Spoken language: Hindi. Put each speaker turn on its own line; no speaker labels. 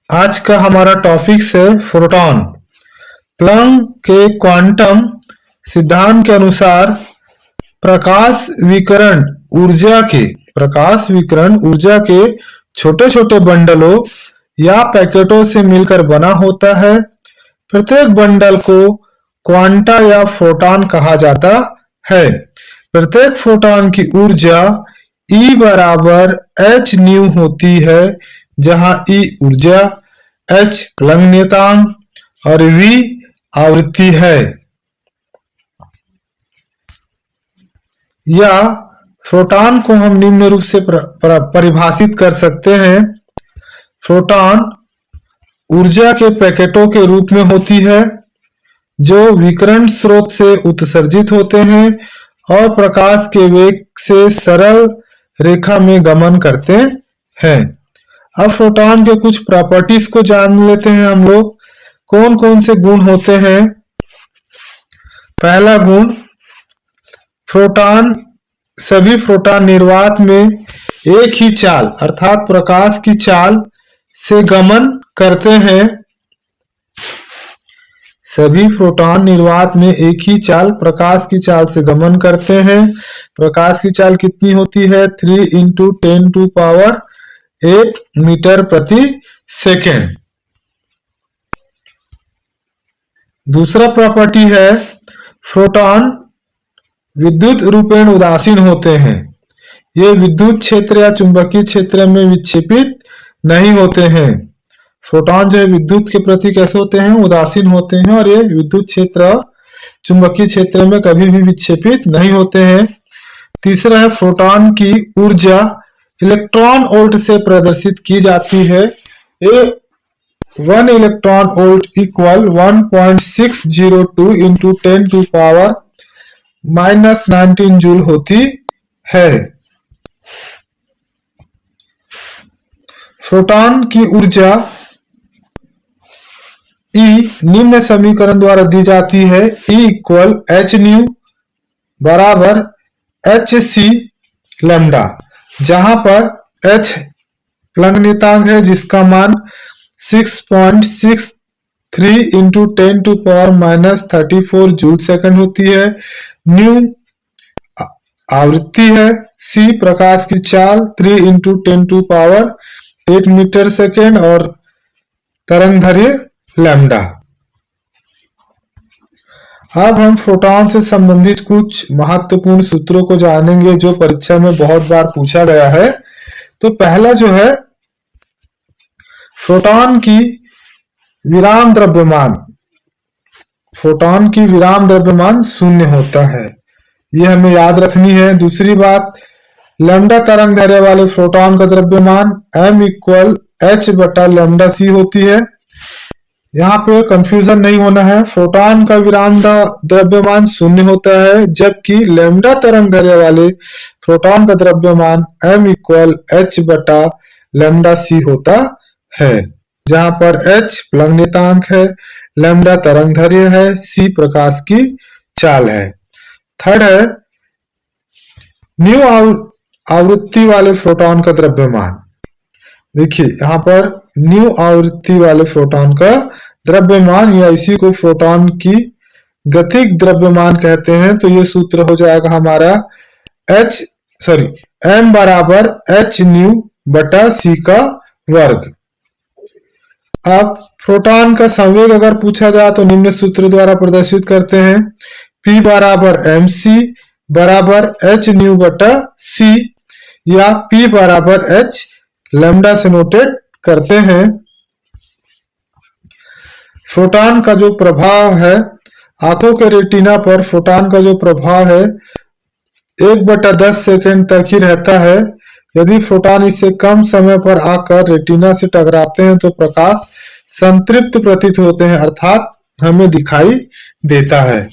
आज का हमारा टॉपिक है फोटॉन। प्लैंक के क्वांटम सिद्धांत के अनुसार प्रकाश विकिरण ऊर्जा के छोटे छोटे बंडलों या पैकेटों से मिलकर बना होता है। प्रत्येक बंडल को क्वांटा या फोटॉन कहा जाता है। प्रत्येक फोटॉन की ऊर्जा E बराबर h न्यू होती है, जहां E ऊर्जा, h प्लैंक नियतांक और v आवृत्ति है। या फोटॉन को हम निम्न रूप से परिभाषित कर सकते हैं। फोटॉन ऊर्जा के पैकेटों के रूप में होती है जो विकिरण स्रोत से उत्सर्जित होते हैं और प्रकाश के वेग से सरल रेखा में गमन करते हैं। अब फोटॉन के कुछ प्रॉपर्टीज को जान लेते हैं हम लोग। कौन कौन से गुण होते हैं। पहला गुण, सभी फोटॉन निर्वात में एक ही चाल अर्थात प्रकाश की चाल से गमन करते हैं। सभी फोटॉन निर्वात में एक ही चाल प्रकाश की चाल से गमन करते हैं। प्रकाश की चाल कितनी होती है? 3 × 10⁸ मीटर प्रति सेकेंड। दूसरा प्रॉपर्टी है, फोटॉन विद्युत रूपेण उदासीन होते हैं। ये विद्युत क्षेत्र या चुंबकीय क्षेत्र में विक्षेपित नहीं होते हैं। फोटॉन जो है विद्युत के प्रति कैसे होते हैं? उदासीन होते हैं और ये विद्युत क्षेत्र चुंबकीय क्षेत्र में कभी भी विक्षेपित नहीं होते हैं। तीसरा है, फोटॉन की ऊर्जा इलेक्ट्रॉन वोल्ट से प्रदर्शित की जाती है। ये 1 इलेक्ट्रॉन वोल्ट इक्वल 1.602 × 10⁻⁻19 जूल होती है। फोटॉन की ऊर्जा E निम्न समीकरण द्वारा दी जाती है। E इक्वल h न्यू बराबर hc लैम्डा, जहां पर h प्लैंक नियतांक है जिसका मान 6.63 × 10⁻34 जूल सेकंड होती है। न्यू आवृत्ति है। c प्रकाश की चाल 3 × 10⁸ मीटर सेकेंड और तरंगदैर्घ्य लैम्डा। अब हम फोटॉन से संबंधित कुछ महत्वपूर्ण सूत्रों को जानेंगे जो परीक्षा में बहुत बार पूछा गया है। तो पहला जो है, फोटॉन की विराम द्रव्यमान शून्य होता है, यह हमें याद रखनी है। दूसरी बात, लैम्डा तरंगदैर्घ्य वाले फोटॉन का द्रव्यमान m इक्वल h/λc होती है। यहाँ पे कंफ्यूजन नहीं होना है। फोटॉन का विराम द्रव्यमान शून्य होता है, जबकि लैम्डा तरंगदैर्घ्य वाले फोटॉन का द्रव्यमान m इक्वल h/λc होता है, जहां पर h प्लैंक नियतांक है, लैम्डा तरंगदैर्घ्य है, c प्रकाश की चाल है। थर्ड है, न्यू आवृत्ति वाले फोटॉन का द्रव्यमान। देखिए यहाँ पर न्यू आवृत्ति वाले फोटॉन का द्रव्यमान या इसी को फोटॉन की गतिक द्रव्यमान कहते हैं। तो ये सूत्र हो जाएगा हमारा m बराबर h न्यू बटा c का वर्ग। अब फोटॉन का संवेग अगर पूछा जाए तो निम्न सूत्र द्वारा प्रदर्शित करते हैं। p बराबर mc बराबर h न्यू बटा c या p बराबर h लैम्डा से नोटेट करते हैं। फोटॉन का जो प्रभाव है, आंखों के रेटिना पर फोटॉन का जो प्रभाव है 1/10 सेकेंड तक ही रहता है। यदि फोटॉन इससे कम समय पर आकर रेटिना से टकराते हैं तो प्रकाश संतृप्त प्रतीत होते हैं, अर्थात हमें दिखाई देता है।